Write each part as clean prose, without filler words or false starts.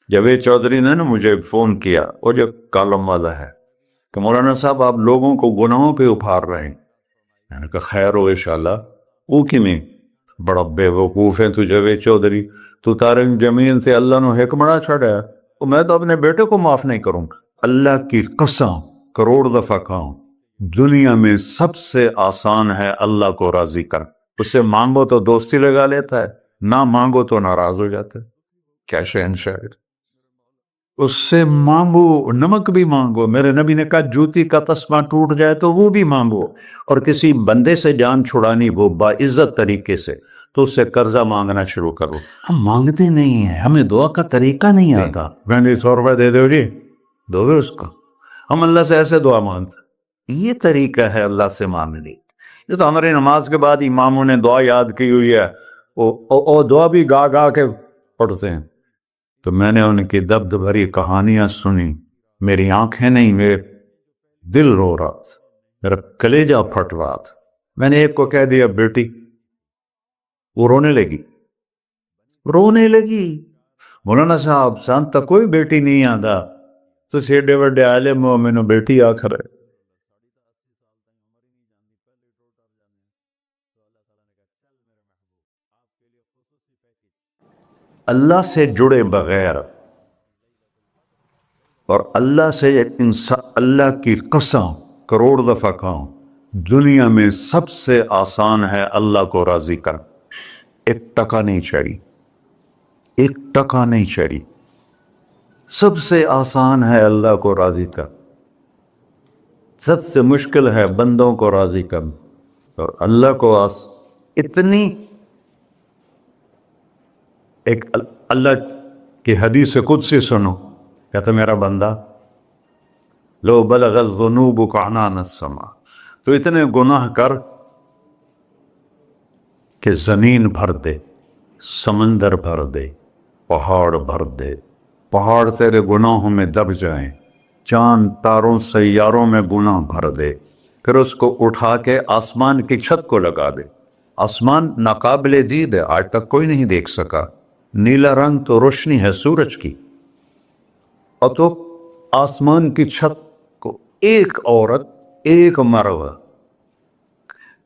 جاوید چودھری نے نا مجھے فون کیا، وہ جو کالم والا ہے، کہ مولانا صاحب آپ لوگوں کو گناہوں پہ ابھار رہے ہیں۔ میں نے کہا خیر ہو انشاءاللہ۔ وہ کی میں بڑا بے وقوف ہے تو جاوید چودھری، تو طارق جمیل سے اللہ نے حکمڑا چھڑا ہے، تو میں تو اپنے بیٹے کو معاف نہیں کروں گا۔ اللہ کی قسم کروڑ دفعہ کہوں، دنیا میں سب سے آسان ہے اللہ کو راضی کر۔ اس سے مانگو تو دوستی لگا لیتا ہے، نہ مانگو تو ناراض ہو جاتا ہے۔ کیا شہنشاہ ہے! اس سے مانگو، نمک بھی مانگو، میرے نبی نے کہا جوتی کا تسمہ ٹوٹ جائے تو وہ بھی مانگو، اور کسی بندے سے جان چھڑانی وہ باعزت طریقے سے، تو اس سے قرضہ مانگنا شروع کرو۔ ہم مانگتے نہیں ہیں، ہمیں دعا کا طریقہ نہیں آتا۔ میں نے 100 روپے دے دو جی، دو گے اس کو؟ ہم اللہ سے ایسے دعا مانگتے، یہ طریقہ ہے اللہ سے مانگنے۔ یہ تو ہماری نماز کے بعد اماموں نے دعا یاد کی ہوئی ہے، وہ دعا بھی گا گا کے پڑھتے ہیں۔ تو میں نے ان کی دبد بھری کہانیاں سنی، میری آنکھیں نہیں، میرے دل رو رہا تھا، میرا کلیجہ پھٹ رہا تھا۔ میں نے ایک کو کہہ دیا بیٹی، وہ رونے لگی۔ مولانا صاحب سان تک کوئی بیٹی نہیں آتا، تو سیڈے وڈے عالم ہو، میں نے بیٹی آخر ہے۔ اللہ سے جڑے بغیر اور اللہ سے انسان، اللہ کی قسم کروڑ دفعہ کہوں، دنیا میں سب سے آسان ہے اللہ کو راضی کر۔ ایک ٹکا نہیں چڑھی، ایک ٹکا نہیں چڑھی۔ سب سے آسان ہے اللہ کو راضی کر، سب سے مشکل ہے بندوں کو راضی کر، اور اللہ کو اتنی ایک اللہ کی حدیث قدسی سنو، کہتا میرا بندہ لو بلغ الذنوب عنان السماء، تو اتنے گناہ کر کہ زمین بھر دے، سمندر بھر دے، پہاڑ بھر دے، پہاڑ تیرے گناہوں میں دب جائیں، چاند تاروں سیاروں میں گناہ بھر دے، پھر اس کو اٹھا کے آسمان کی چھت کو لگا دے۔ آسمان ناقابل دید ہے، آج تک کوئی نہیں دیکھ سکا، نیلا رنگ تو روشنی ہے سورج کی، اور تو آسمان کی چھت کو ایک عورت، ایک مرد،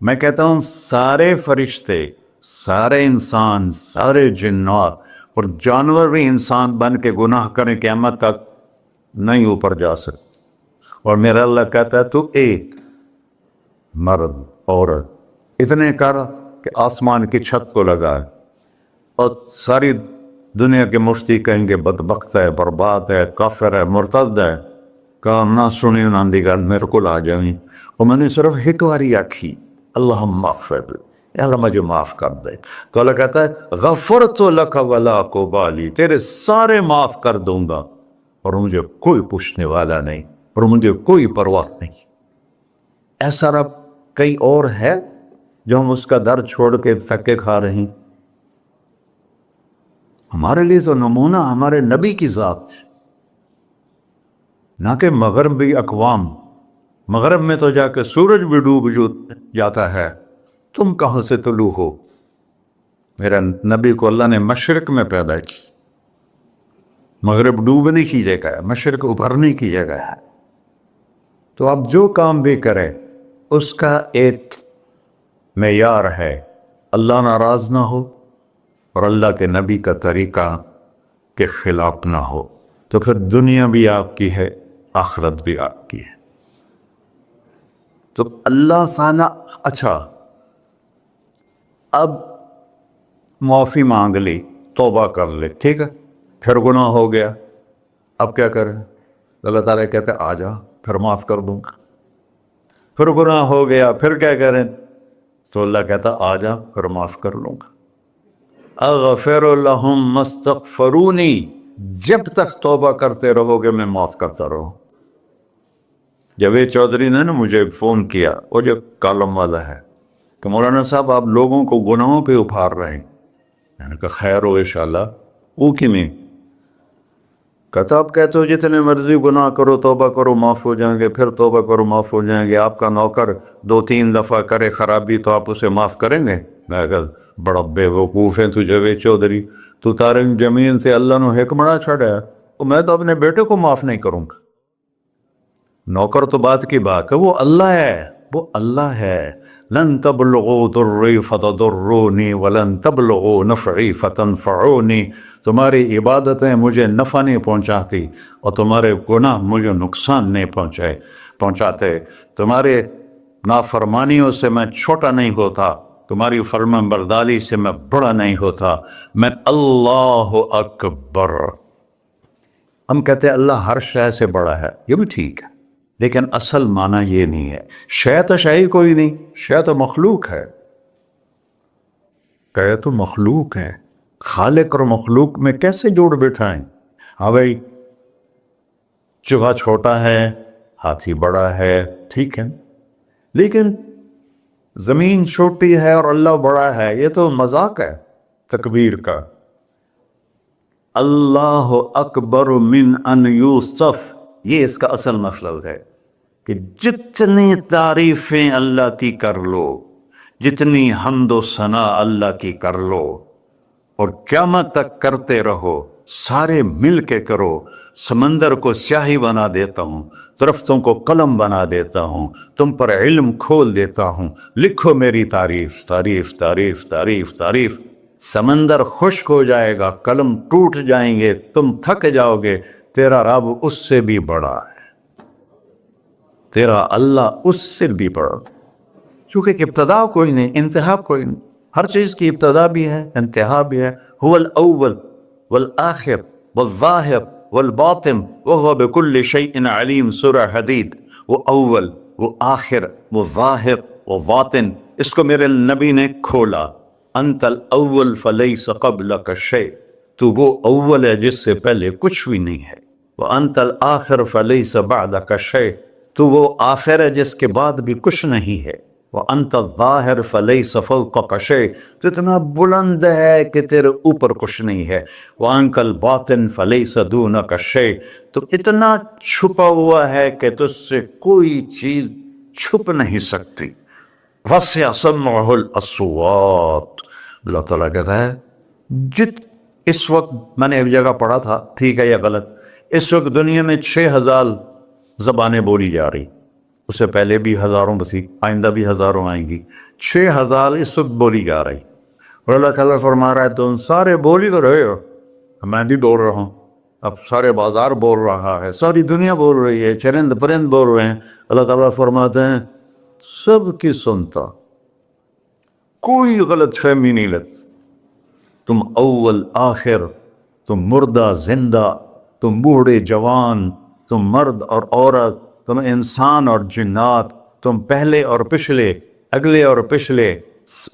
میں کہتا ہوں سارے فرشتے، سارے انسان، سارے جنات اور جانور بھی انسان بن کے گناہ کریں، قیامت تک نہیں اوپر جا سکتے، اور میرا اللہ کہتا ہے تو ایک مرد عورت اتنے کر کہ آسمان کی چھت کو لگائے، اور ساری دنیا کے مفتی کہیں گے بدبخت ہے، برباد ہے، کافر ہے، مرتد ہے، کہا نہ سنی نہ دی گل میرے کو آ جائیں، اور میں نے صرف ایک باری آکھی اللہم اغفر، اے اللہ مجھے معاف کر دے، تو اللہ کہتا ہے غفرت لک ولا ابالی، تیرے سارے معاف کر دوں گا، اور مجھے کوئی پوچھنے والا نہیں، اور مجھے کوئی پرواہ نہیں۔ ایسا رب کئی اور ہے جو ہم اس کا در چھوڑ کے دھکے کھا رہے ہیں؟ ہمارے لیے تو نمونہ ہمارے نبی کی ذات، نہ کہ مغربی اقوام۔ مغرب میں تو جا کے سورج بھی ڈوب جاتا ہے، تم کہاں سے طلوع ہو؟ میرا نبی کو اللہ نے مشرق میں پیدا کی، مغرب ڈوبنے کی جگہ ہے، مشرق ابھرنے کی جگہ ہے۔ تو اب جو کام بھی کرے اس کا ایک معیار ہے، اللہ ناراض نہ ہو اور اللہ کے نبی کا طریقہ کے خلاف نہ ہو، تو پھر دنیا بھی آپ کی ہے، آخرت بھی آپ کی ہے۔ تو اللہ سانا اچھا، اب معافی مانگ لی، توبہ کر لے، ٹھیک ہے، پھر گناہ ہو گیا، اب کیا کریں؟ اللہ تعالیٰ کہتے آ جا، پھر معاف کر دوں گا۔ پھر گناہ ہو گیا، پھر کیا کریں؟ تو اللہ کہتا آ جا، پھر معاف کر لوں گا۔ اغفر لہم مستغفرونی، جب تک توبہ کرتے رہو گے میں معاف کرتا رہوں۔ جاوید چودھری نے نا مجھے فون کیا، وہ جو کالم والا ہے، کہ مولانا صاحب آپ لوگوں کو گناہوں پہ ابھار رہے ہیں۔ میں نے کہا خیر ہو انشاءاللہ۔ وہ کی میں کہتا آپ کہتے ہو جتنے مرضی گناہ کرو توبہ کرو معاف ہو جائیں گے، پھر توبہ کرو معاف ہو جائیں گے، آپ کا نوکر 2-3 دفعہ کرے خرابی تو آپ اسے معاف کریں گے؟ میں کہا بڑا بے وقوف ہے تو جاوید چودھری، تو تارنگ زمین سے اللہ نے حکمراں چھڑا ہے، تو میں تو اپنے بیٹے کو معاف نہیں کروں گا۔ نوکر تو بات کی بات ہے، وہ اللہ ہے، وہ اللہ ہے۔ لن تبلغوا ضری فتضرونی ولن تبلغوا نفعی فتنفعونی، تمہاری عبادتیں مجھے نفع نہیں پہنچاتی اور تمہارے گناہ مجھے نقصان نہیں پہنچاتے، تمہارے نافرمانیوں سے میں چھوٹا نہیں ہوتا، تمہاری فرمان برداری سے میں بڑا نہیں ہوتا، میں اللہ اکبر۔ ہم کہتے ہیں اللہ ہر شے سے بڑا ہے، یہ بھی ٹھیک ہے، لیکن اصل معنی یہ نہیں ہے۔ شے تو شے ہی کوئی نہیں، شے تو مخلوق ہے، کہ تو مخلوق ہے، خالق اور مخلوق میں کیسے جوڑ بٹھائیں؟ ہاں بھائی، چوہا چھوٹا ہے، ہاتھی بڑا ہے، ٹھیک ہے، لیکن زمین چھوٹی ہے اور اللہ بڑا ہے، یہ تو مذاق ہے تکبیر کا۔ اللہ اکبر من ان یوسف، یہ اس کا اصل مطلب ہے کہ جتنی تعریفیں اللہ کی کر لو، جتنی حمد و ثنا اللہ کی کر لو، اور قیامت تک کرتے رہو، سارے مل کے کرو، سمندر کو سیاہی بنا دیتا ہوں، درختوں کو قلم بنا دیتا ہوں، تم پر علم کھول دیتا ہوں، لکھو میری تعریف، تعریف تعریف تعریف تعریف۔ سمندر خشک ہو جائے گا، قلم ٹوٹ جائیں گے، تم تھک جاؤ گے، تیرا رب اس سے بھی بڑا ہے، تیرا اللہ اس سے بھی بڑا، چونکہ ابتدا کوئی نہیں، انتہا کوئی نہیں، ہر چیز کی ابتدا بھی ہے، انتہا بھی ہے۔ هو الاول والآخر والظاہر والباطن وهو بكل شيء علیم، سورہ حدید۔ وہ اول، وہ آخر، وہ ظاہر، وہ باطن، اس کو میرے نبی نے کھولا۔ انت الاول فلیس قبلک شیء، تو وہ اول ہے جس سے پہلے کچھ بھی نہیں ہے۔ وانت الآخر فلیس بعدک شیء، تو وہ آخر ہے جس کے بعد بھی کچھ نہیں ہے۔ وانت الظاہر فلیس فوقک شیء، تو اتنا بلند ہے کہ تیرے اوپر کچھ نہیں ہے۔ وانت الباطن فلیس دونک شیء، تو اتنا چھپا ہوا ہے کہ تجھ سے کوئی چیز چھپ نہیں سکتی۔ وسع سمعہ الاصوات، اللہ تعالیٰ کہتا ہے اس وقت میں نے ایک جگہ پڑھا تھا، ٹھیک ہے یا غلط، اس وقت دنیا میں 6000 زبانیں بولی جا رہی، اس سے پہلے بھی ہزاروں بسی، آئندہ بھی ہزاروں آئیں گی، 6000 اس وقت بولی جا رہی، اور اللہ تعالیٰ فرما رہا ہے تم سارے بولی تو رہے ہو، میں بھی بول رہا ہوں، اب سارے بازار بول رہا ہے، ساری دنیا بول رہی ہے، چرند پرند بول رہے ہیں، اللہ تعالیٰ فرماتے ہیں سب کی سنتا، کوئی غلط فہمی نہیں لگتی، تم اول آخر، تم مردہ زندہ، تم بوڑھے جوان، تم مرد اور عورت، تم انسان اور جنات، تم پہلے اور پچھلے، اگلے اور پچھلے،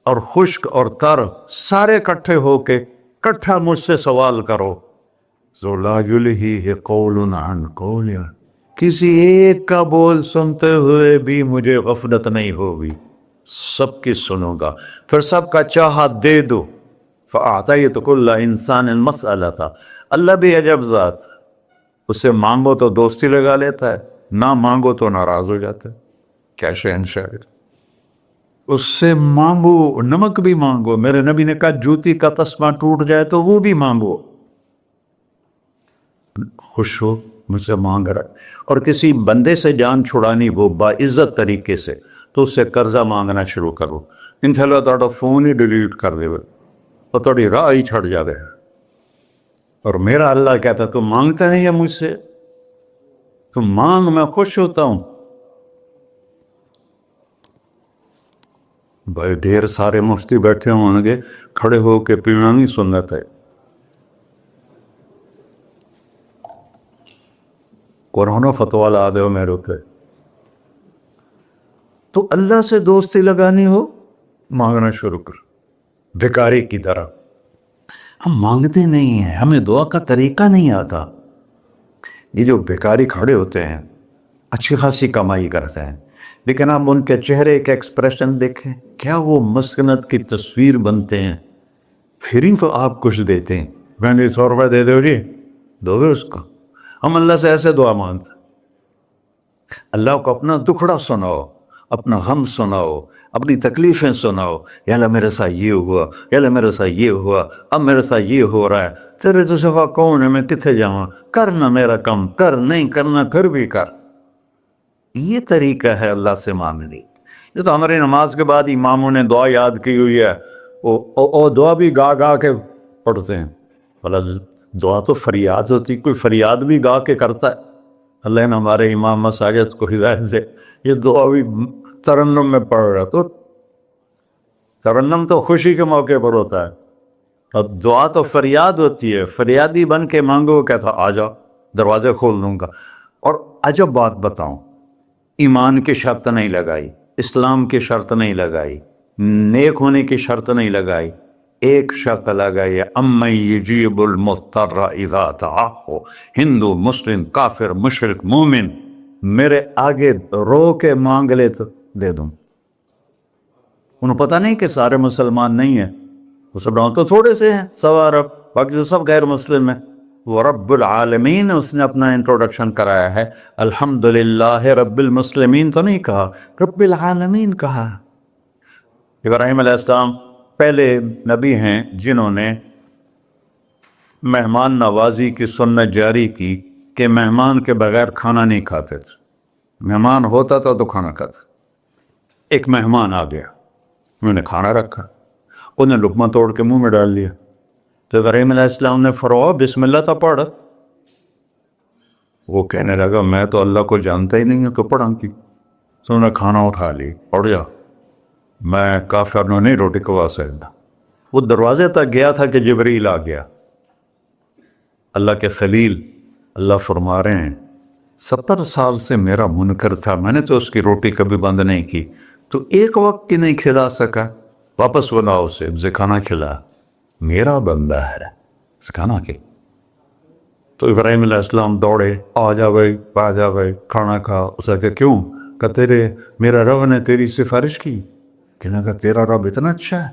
اور خشک اور تر، سارے کٹھے ہو کے کٹھا مجھ سے سوال کرو۔ ذو لا یلہیہ قول عن قول، کسی ایک کا بول سنتے ہوئے بھی مجھے غفلت نہیں ہوگی، سب کی سنوں گا، پھر سب کا چاہا دے دو۔ فَأَعْطَيْتُ كُلَّ إِنسَانٍ مَسْأَلَةً، اللہ بھی عجب ذات، اس سے مانگو تو دوستی لگا لیتا ہے، نہ مانگو تو ناراض ہو جاتا ہے، کیا شہنشاہ ہے۔ اس سے مانگو، نمک بھی مانگو، میرے نبی نے کہا جوتی کا تسمہ ٹوٹ جائے تو وہ بھی مانگو، خوش ہو مجھ سے مانگ رہا ہے۔ اور کسی بندے سے جان چھڑانی ہو باعزت طریقے سے تو اس سے قرضہ مانگنا شروع کرو، انشاءاللہ تھوڑا فون ہی ڈیلیٹ کر دے اور تھوڑی راہ ہی چھڑ جاوے۔ اور میرا اللہ کہتا تم مانگتا نہیں ہے مجھ سے، تم مانگ، میں خوش ہوتا ہوں۔ بھائی ڈھیر سارے مفتی بیٹھے ہوں گے، کھڑے ہو کے پینا نہیں سنت ہے، قرآن و فتویٰ لا دے ہو میرے ہوتے۔ تو اللہ سے دوستی لگانی ہو، مانگنا شروع کر، بھکاری کی طرح۔ ہم مانگتے نہیں ہیں، ہمیں دعا کا طریقہ نہیں آتا۔ یہ جو بھکاری کھڑے ہوتے ہیں اچھی خاصی کمائی کرتے ہیں، لیکن آپ ان کے چہرے کے ایکسپریشن دیکھیں، کیا وہ مسکنت کی تصویر بنتے ہیں، پھر ہی تو آپ کچھ دیتے ہیں، میں نے 100 روپے دے دو جی، دو گے اس کو، ہم اللہ سے ایسے دعا مانگتے، اللہ کو اپنا دکھڑا سناؤ، اپنا غم سناؤ، اپنی تکلیفیں سناؤ، یا اللہ میرے ساتھ یہ ہوا، یا اللہ میرے ساتھ یہ ہوا، اب میرے ساتھ یہ ہو رہا ہے، تیرے تو سوا کون ہے، میں کتنے جاؤں، کرنا میرا کم، کر نہیں کرنا پھر بھی کر۔ یہ طریقہ ہے اللہ سے مانگنے۔ یہ تو ہماری نماز کے بعد اماموں نے دعا یاد کی ہوئی ہے، وہ دعا بھی گا گا کے پڑھتے ہیں۔ بھلا دعا تو فریاد ہوتی، کوئی فریاد بھی گا کے کرتا ہے؟ اللہ نے ہمارے امام مساجد کو ہدایت دے، یہ دعا بھی ترنم میں پڑھ رہا، تو ترنم تو خوشی کے موقع پر ہوتا ہے، اب دعا تو فریاد ہوتی ہے، فریادی بن کے مانگو، کہتا آ جاؤ دروازے کھول دوں گا۔ اور عجب بات بتاؤں، ایمان کی شرط نہیں لگائی، اسلام کی شرط نہیں لگائی، نیک ہونے کی شرط نہیں لگائی، ایک شرط لگائی ہے، امن یجیب المضطر اذا دعاہ۔ ہندو، مسلم، کافر، مشرک، مومن میرے آگے رو کے مانگ لے تو دے دوں۔ انہوں پتہ نہیں کہ سارے مسلمان نہیں ہیں، وہ سب تو تھوڑے سے ہیں، 100 ارب، باقی تو سب غیر مسلم ہیں۔ وہ رب العالمین اس نے اپنا انٹروڈکشن کرایا ہے، الحمدللہ رب المسلمین تو نہیں کہا، رب العالمین کہا۔ ابراہیم علیہ السلام پہلے نبی ہیں جنہوں نے مہمان نوازی کی سنت جاری کی کہ مہمان کے بغیر کھانا نہیں کھاتے تھے، مہمان ہوتا تھا تو کھانا کھاتے۔ ایک مہمان آ گیا، انہوں نے کھانا رکھا، انہیں لقمہ توڑ کے منہ میں ڈال دیا، تو ابراہیم علیہ السلام نے فرمایا بسم اللہ تھا پڑھ۔ وہ کہنے لگا میں تو اللہ کو جانتا ہی نہیں ہوں کہ پڑھا کی، تو انہوں نے کھانا اٹھا لی، پڑھ جا، میں کافر نو نہیں روٹی کھوا سکتا۔ وہ دروازے تک گیا تھا کہ جبریل آ گیا، اللہ کے خلیل، اللہ فرما رہے ہیں 70 سال سے میرا منکر تھا، میں نے تو اس کی روٹی کبھی بند نہیں کی، تو ایک وقت کی نہیں کھلا سکا، واپس بلاؤ اسے کھانا کھلا، میرا بندہ ہے، کھانا کے۔ تو ابراہیم علیہ السلام دوڑے، آ جا بھائی، آ جا بھائی، کھانا کھا۔ اس نے کہا کیوں؟ کہ میرا رب نے تیری سفارش کی۔ کہنے لگا تیرا رب اتنا اچھا ہے،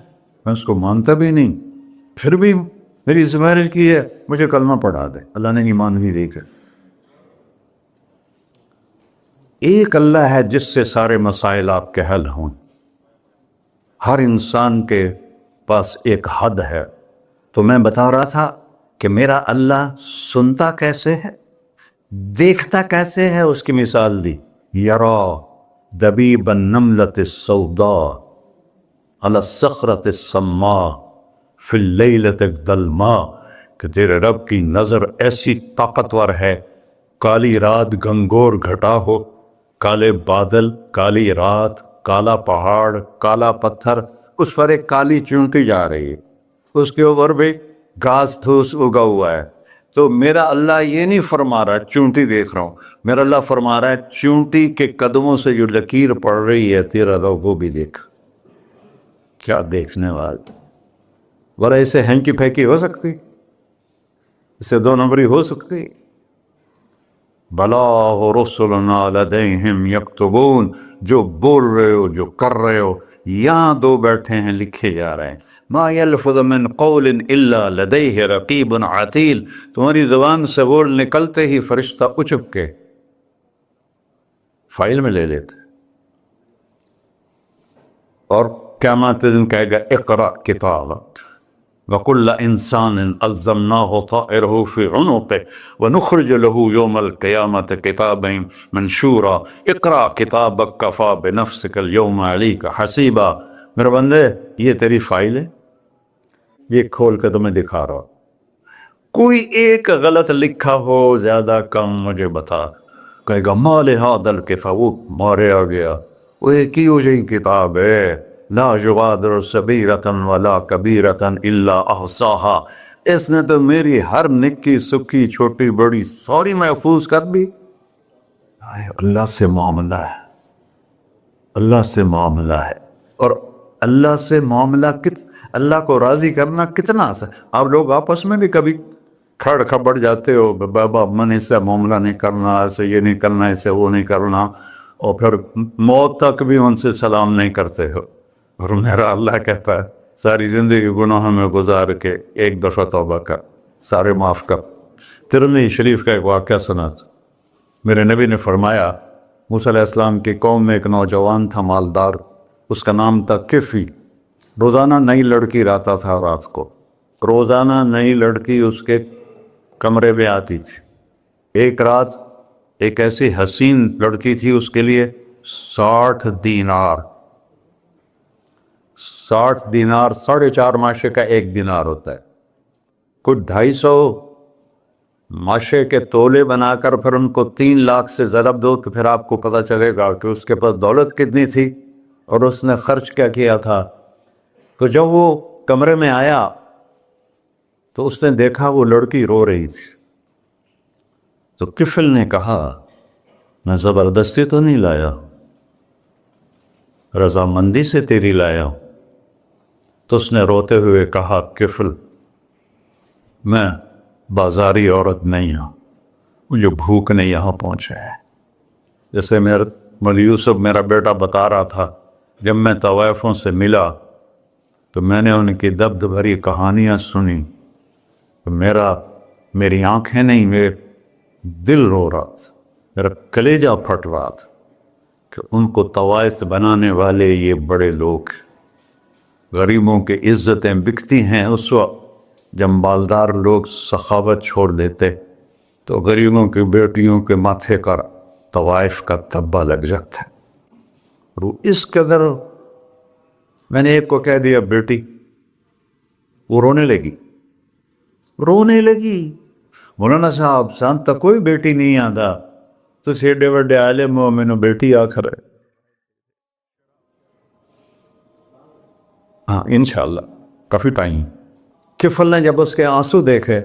میں اس کو مانتا بھی نہیں، پھر بھی میری سفارش کی ہے، مجھے کلمہ پڑھا دے۔ اللہ نے ایمان بھی دے کر۔ ایک اللہ ہے جس سے سارے مسائل آپ کے حل ہوں۔ ہر انسان کے پاس ایک حد ہے، تو میں بتا رہا تھا کہ میرا اللہ سنتا کیسے ہے، دیکھتا کیسے ہے، اس کی مثال دی، یرا دبیب النملۃ السوداء علی الصخرۃ الصماء فی اللیلۃ الظلماء، کہ تیرے رب کی نظر ایسی طاقتور ہے، کالی رات گنگور گھٹا ہو، کالے بادل، کالی رات، کالا پہاڑ، کالا پتھر، اس پر ایک کالی چونٹی جا رہی ہے، اس کے اوپر بھی گھاس پھوس اگا ہوا ہے۔ تو میرا اللہ یہ نہیں فرما رہا چونٹی دیکھ رہا ہوں، میرا اللہ فرما رہا ہے چونٹی کے قدموں سے جو لکیر پڑ رہی ہے تیرا رب وہ بھی دیکھ۔ کیا دیکھنے والا، ورہ اسے ہینکی پھینکی ہو سکتی، اسے 2 نمبری ہو سکتی؟ بلاغ رسلنا لدیہم یکتبون، جو بول رہے ہو، جو کر رہے ہو، یہاں 2 بیٹھے ہیں، لکھے جا رہے ہیں۔ ما یلفظ من قول الا لدیہ رقیب عتید، تمہاری زبان سے بول نکلتے ہی فرشتہ اچک کے فائل میں لے لیتے، اور قیامت دن کہے گا اقرأ کتابک وَكُلَّ إِنسَانٍ أَلْزَمْنَاهُ طَائِرَهُ فِي عُنُقِهِ وَنُخْرِجُ لَهُ يَوْمَ الْقِيَامَةِ كِتَابًا مَنْشُورًا اقرأ کتابک کفیٰ بنفسک اليوم علیک حسیبا۔ میرے بندے یہ تیری فائل ہے، یہ کھول کے تمہیں دکھا رہا ہوں، کوئی ایک غلط لکھا ہو زیادہ کم مجھے بتا۔ کہے گا ما لہذا الکتاب، وہ مارے آ گیا، وہ ایک ہی ہو جائے کتاب ہے، لا یغادر صغیرۃ ولا کبیرۃ الا احصاها، اس نے تو میری ہر نکی سکی چھوٹی بڑی ساری محفوظ کر دی۔ اللہ سے معاملہ ہے، اللہ سے معاملہ ہے، اور اللہ سے معاملہ اللہ کو راضی کرنا کتنا آسان۔ آپ لوگ آپس میں بھی کبھی کھڑ کھبڑ جاتے ہو، بابا من اس سے معاملہ نہیں کرنا، ایسے یہ نہیں کرنا، ایسے وہ نہیں کرنا، اور پھر موت تک بھی ان سے سلام نہیں کرتے ہو۔ اور میرا اللہ کہتا ہے ساری زندگی گناہوں میں گزار کے ایک دفعہ توبہ کر، سارے معاف کر۔ ترمذی شریف کا ایک واقعہ سنا تھا، میرے نبی نے فرمایا موسیٰ علیہ السلام کی قوم میں ایک نوجوان تھا مالدار، اس کا نام تھا کفی۔ روزانہ نئی لڑکی لاتا تھا، رات کو روزانہ نئی لڑکی اس کے کمرے میں آتی تھی۔ ایک رات ایک ایسی حسین لڑکی تھی، اس کے لیے 60 دینار 4.5 ماشے کا ایک دینار ہوتا ہے، کچھ 250 ماشے کے تولے بنا کر پھر ان کو 3 لاکھ سے ضرب دو تو پھر آپ کو پتہ چلے گا کہ اس کے پاس دولت کتنی تھی اور اس نے خرچ کیا کیا تھا۔ تو جب وہ کمرے میں آیا تو اس نے دیکھا وہ لڑکی رو رہی تھی۔ تو کفل نے کہا میں زبردستی تو نہیں لایا، رضامندی سے تیری لایا ہوں۔ تو اس نے روتے ہوئے کہا کفل میں بازاری عورت نہیں ہوں، مجھے بھوک نے یہاں پہنچا ہے۔ جیسے مولوی یوسف میرا بیٹا بتا رہا تھا، جب میں طوائفوں سے ملا تو میں نے ان کی درد بھری کہانیاں سنی تو میری آنکھیں نہیں، میرے دل رو رہا تھا، میرا کلیجہ پھٹ رہا تھا کہ ان کو طوائف بنانے والے یہ بڑے لوگ، غریبوں کی عزتیں بکتی ہیں۔ اس وقت جب مالدار لوگ سخاوت چھوڑ دیتے تو غریبوں کی بیٹیوں کے ماتھے کا طوائف کا تبا لگ جاتا ہے۔ اور اس قدر میں نے ایک کو کہہ دیا بیٹی، وہ رونے لگی مولانا صاحب سان تک کوئی بیٹی نہیں آتا تو سیڈے وڈے عالم ہو، میں نے بیٹی آخر ہے۔ ہاں انشاءاللہ کافی ٹائم۔ کفل نے جب اس کے آنسو دیکھے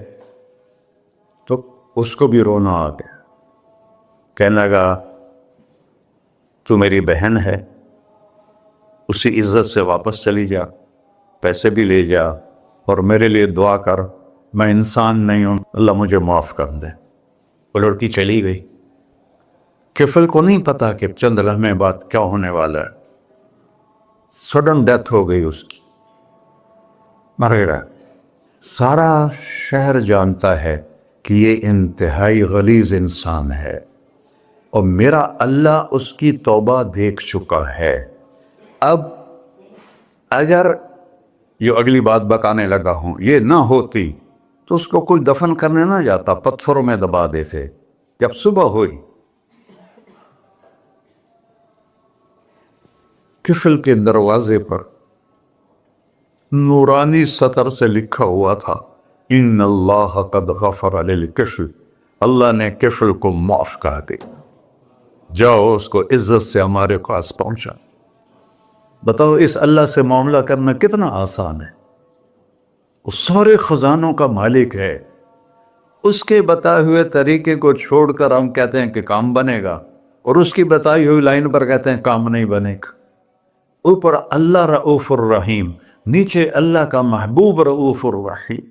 تو اس کو بھی رونا آ گیا، کہنے لگا تو میری بہن ہے، اسی عزت سے واپس چلی جا، پیسے بھی لے جا اور میرے لیے دعا کر، میں انسان نہیں ہوں، اللہ مجھے معاف کر دے۔ وہ لڑکی چلی گئی۔ کفل کو نہیں پتا کہ چند لمحے بعد کیا ہونے والا ہے۔ سڈن ڈیتھ ہو گئی اس کی، مر گیا۔ سارا شہر جانتا ہے کہ یہ انتہائی غلیظ انسان ہے اور میرا اللہ اس کی توبہ دیکھ چکا ہے۔ اب اگر یہ اگلی بات بتانے لگا ہوں یہ نہ ہوتی تو اس کو کوئی دفن کرنے نہ جاتا، پتھروں میں دبا دیتے۔ جب صبح ہوئی کفل کے دروازے پر نورانی سطر سے لکھا ہوا تھا ان اللہ قد غفر للکفل، اللہ نے کفل کو معاف کر دیا، جاؤ اس کو عزت سے ہمارے پاس پہنچا۔ بتاؤ اس اللہ سے معاملہ کرنا کتنا آسان ہے۔ وہ سارے خزانوں کا مالک ہے، اس کے بتائے ہوئے طریقے کو چھوڑ کر ہم کہتے ہیں کہ کام بنے گا اور اس کی بتائی ہوئی لائن پر کہتے ہیں کام نہیں بنے گا۔ اوپر اللہ رؤوف الرحیم، نیچے اللہ کا محبوب رؤوف الرحیم۔